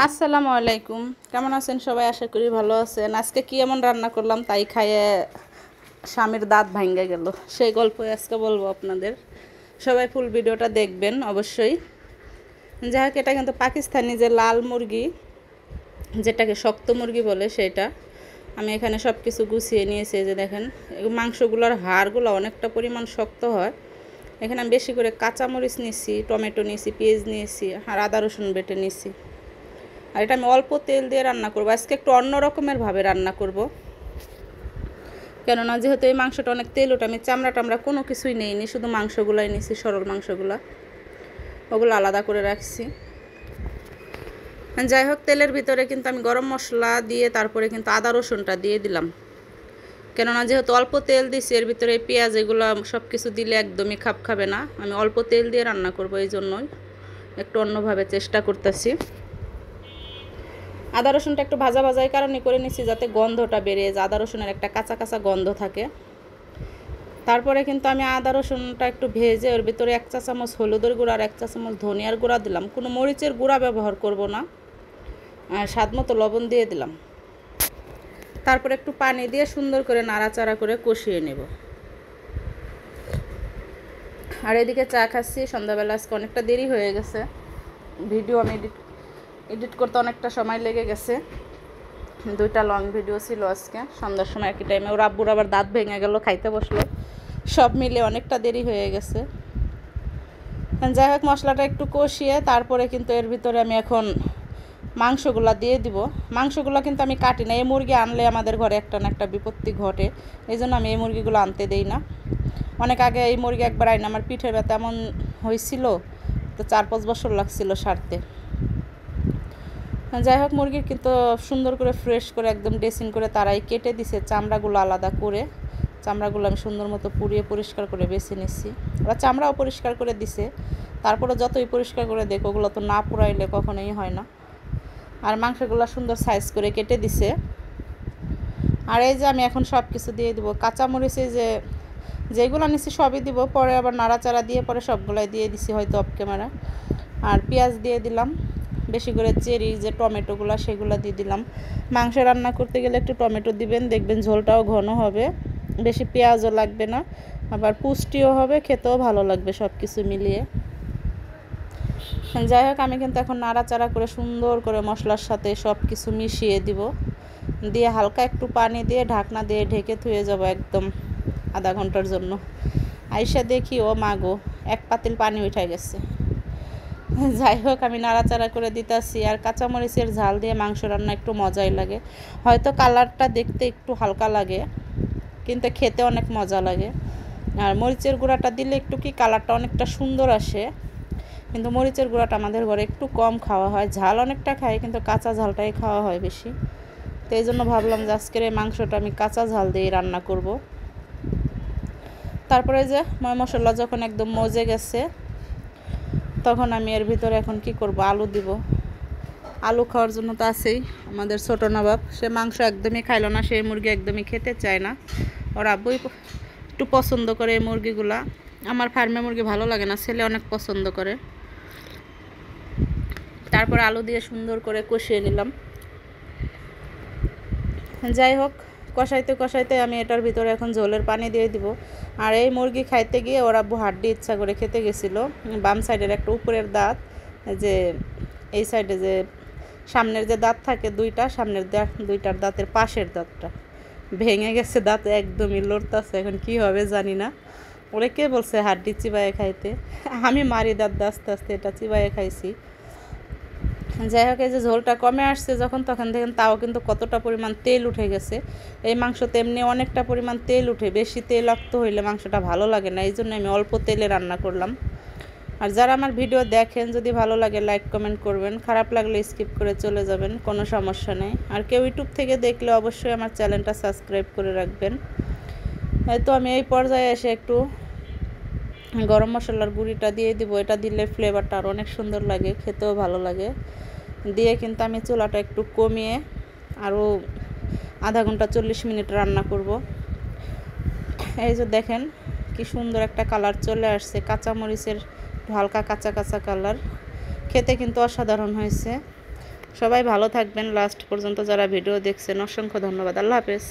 আসসালামু আলাইকুম। কেমন আছেন সবাই? আশা করি ভালো আছেন। আজকে কি এমন রান্না করলাম তাই খাইয়ে স্বামীর দাঁত ভাঙ্গে গেল, সেই গল্পই আজকে বলবো আপনাদের। সবাই ফুল ভিডিওটা দেখবেন অবশ্যই। যাই হোক, এটা কিন্তু পাকিস্তানি যে লাল মুরগি, যেটাকে শক্ত মুরগি বলে, সেটা আমি এখানে সব কিছু গুছিয়ে নিয়েছি। যে দেখেন, মাংসগুলোর হাড়গুলো অনেকটা পরিমাণ শক্ত হয়। এখানে আমি বেশি করে কাঁচামরিচ নিয়েছি, টমেটো নিয়েছি, পেঁয়াজ নিয়েছি, আর আদা রসুন বেটে নিয়েছি। আর এটা আমি অল্প তেল দিয়ে রান্না করবো আজকে, একটু অন্য রকমের ভাবে রান্না করব। কেননা যেহেতু এই মাংসটা অনেক তেল ওঠে, আমি চামড়া টামড়া কোনো কিছুই নেইনি, শুধু মাংসগুলাই নিয়েছি, সরল মাংসগুলা, ওগুলো আলাদা করে রাখছি। যাই হোক, তেলের ভিতরে কিন্তু আমি গরম মশলা দিয়ে তারপরে কিন্তু আদা রসুনটা দিয়ে দিলাম। কেননা যেহেতু অল্প তেল দিছি, এর ভিতরে পেঁয়াজ এগুলো সব কিছু দিলে একদমই খাপ খাবে না। আমি অল্প তেল দিয়ে রান্না করব, এই জন্যই একটু অন্যভাবে চেষ্টা করতেছি। আদা রসুনটা একটু ভাজা ভাজাই কারণে করে নিচ্ছি, যাতে গন্ধটা বেরিয়ে যায়, আদা রসুনের একটা কাঁচা কাঁচা গন্ধ থাকে। তারপরে কিন্তু আমি আদা রসুনটা একটু ভেজে ওর ভিতরে 1 চা চামচ হলুদের গুঁড়া আর 1 চা চামচ ধনিয়ার গুঁড়া দিলাম। কোনো মরিচের গুঁড়া ব্যবহার করব না। আর স্বাদ মতো লবণ দিয়ে দিলাম। তারপরে একটু পানি দিয়ে সুন্দর করে নাড়াচাড়া করে কষিয়ে নেব। আর এদিকে চা খাচ্ছি। সন্ধ্যাবেলা আজকে অনেকটা দেরি হয়ে গেছে, ভিডিও আমি এডিট করতে অনেকটা সময় লেগে গেছে। 2টা লং ভিডিও ছিল আজকে। সন্ধ্যার সময় একই টাইমে ওর আব্বুর আবার দাঁত ভেঙে গেল, খাইতে বসলো, সব মিলে অনেকটা দেরি হয়ে গেছে। যাই হোক, মশলাটা একটু কষিয়ে তারপরে কিন্তু এর ভিতরে আমি এখন মাংসগুলা দিয়ে দিব। মাংসগুলো কিন্তু আমি কাটি না, এই মুরগি আনলে আমাদের ঘরে একটা না একটা বিপত্তি ঘটে, এই জন্য আমি এই মুরগিগুলো আনতে দেই না। অনেক আগে এই মুরগি একবার আইন আমার পিঠের ব্যথা এমন হয়েছিল, তো 4-5 বছর লাগছিল সারতে। যাই হোক, মুরগির কিন্তু সুন্দর করে ফ্রেশ করে একদম ড্রেসিং করে তারাই কেটে দিছে, চামড়াগুলো আলাদা করে। চামড়াগুলো আমি সুন্দর মতো পুড়িয়ে পরিষ্কার করে বেছে নিচ্ছি। ওরা চামড়াও পরিষ্কার করে দিছে, তারপরে যতই পরিষ্কার করে দেখ, ওগুলো তো না পুড়াইলে কখনোই হয় না। আর মাংসগুলো সুন্দর সাইজ করে কেটে দিছে। আর এই যে আমি এখন সব কিছু দিয়ে দেবো। কাঁচামরিচে যেগুলো নিচ্ছি সবই দিব, পরে আবার নাড়াচাড়া দিয়ে পরে সবগুলাই দিয়ে দিছি হয়তো অফ ক্যামেরা। আর পেঁয়াজ দিয়ে দিলাম, বেশি করে চেরি যে টমেটোগুলো সেগুলো দিয়ে দিলাম। মাংস রান্না করতে গেলে একটু টমেটো দিবেন, দেখবেন ঝোলটাও ঘন হবে, বেশি পেঁয়াজও লাগবে না, আবার পুষ্টিও হবে, খেতেও ভালো লাগবে সব কিছু মিলিয়ে। যাই হোক, আমি কিন্তু এখন নাড়াচাড়া করে সুন্দর করে মশলার সাথে সব কিছু মিশিয়ে দিব, দিয়ে হালকা একটু পানি দিয়ে ঢাকনা দিয়ে ঢেকে থুয়ে যাব একদম আধা ঘন্টার জন্য। আইসা দেখি ও মাগো, 1 পাতিল পানি উঠে গেছে। যাই হোক, আমি নাড়াচাড়া করে দিতেছি। আর কাঁচামরিচের ঝাল দিয়ে মাংস রান্না একটু মজাই লাগে। হয়তো কালারটা দেখতে একটু হালকা লাগে, কিন্তু খেতে অনেক মজা লাগে। আর মরিচের গুঁড়াটা দিলে একটু কি কালারটা অনেকটা সুন্দর আসে, কিন্তু মরিচের গুঁড়াটা আমাদের ঘরে একটু কম খাওয়া হয়। ঝাল অনেকটা খাই, কিন্তু কাঁচা ঝালটাই খাওয়া হয় বেশি। তো এই জন্য ভাবলাম যে আজকের এই মাংসটা আমি কাঁচা ঝাল দিয়ে রান্না করব। তারপরে যে ময় মশলা যখন একদম মজে গেছে, তখন আমি এর ভিতরে এখন কি করব, আলু দিব। আলু খাওয়ার জন্য তো আছেই আমাদের ছোটো নবাব, সে মাংস একদমই খাইল না, সেই মুরগি একদমই খেতে চায় না। ওর আব্বুই একটু পছন্দ করে এই মুরগিগুলা। আমার ফার্মে মুরগি ভালো লাগে না, ছেলে অনেক পছন্দ করে। তারপর আলু দিয়ে সুন্দর করে কষিয়ে নিলাম। যাই হোক, কষাইতে কষাইতে আমি এটার ভিতরে এখন ঝোলের পানি দিয়ে দিব। আর এই মুরগি খাইতে গিয়ে ওর আব্বু হাড্ডি ইচ্ছা করে খেতে গেছিলো। বাম সাইডের একটা উপরের দাঁত, যে এই সাইডে যে সামনের যে দাঁত থাকে 2টা, সামনের 2টার দাঁতের পাশের দাঁতটা ভেঙে গেছে, দাঁত একদমই লড়তাছে। এখন কি হবে জানি না। ওরে কে বলছে হাড্ডি চিবাইয়ে খাইতে? আমি মারি দাঁত আস্তে আস্তে এটা চিবাইয়ে খাইছি। যাই হোক, এই যে ঝোলটা কমে আসছে যখন, তখন দেখেন তাও কিন্তু কতটা পরিমাণ তেল উঠে গেছে। এই মাংস তেমনি অনেকটা পরিমাণ তেল উঠে, বেশি তেলাক্ত হইলে মাংসটা ভালো লাগে না, এই জন্য আমি অল্প তেলে রান্না করলাম। আর যারা আমার ভিডিও দেখেন, যদি ভালো লাগে লাইক কমেন্ট করবেন, খারাপ লাগলে স্কিপ করে চলে যাবেন, কোনো সমস্যা নেই। আর কেউ ইউটিউব থেকে দেখলে অবশ্যই আমার চ্যানেলটা সাবস্ক্রাইব করে রাখবেন। তো আমি এই পর্যায়ে এসে একটু গরম মশলার গুঁড়িটা দিয়ে দিব। এটা দিলে ফ্লেভারটা আর অনেক সুন্দর লাগে, খেতেও ভালো লাগে। দিয়ে কিন্তু আমি চুলাটা একটু কমিয়ে আরও আধা ঘন্টা 40 মিনিট রান্না করব। এই যে দেখেন কি সুন্দর একটা কালার চলে আসছে, কাঁচামরিচের হালকা কাঁচা কাঁচা কালার, খেতে কিন্তু অসাধারণ হয়েছে। সবাই ভালো থাকবেন। লাস্ট পর্যন্ত যারা ভিডিও দেখছেন অসংখ্য ধন্যবাদ। আল্লাহ হাফেজ।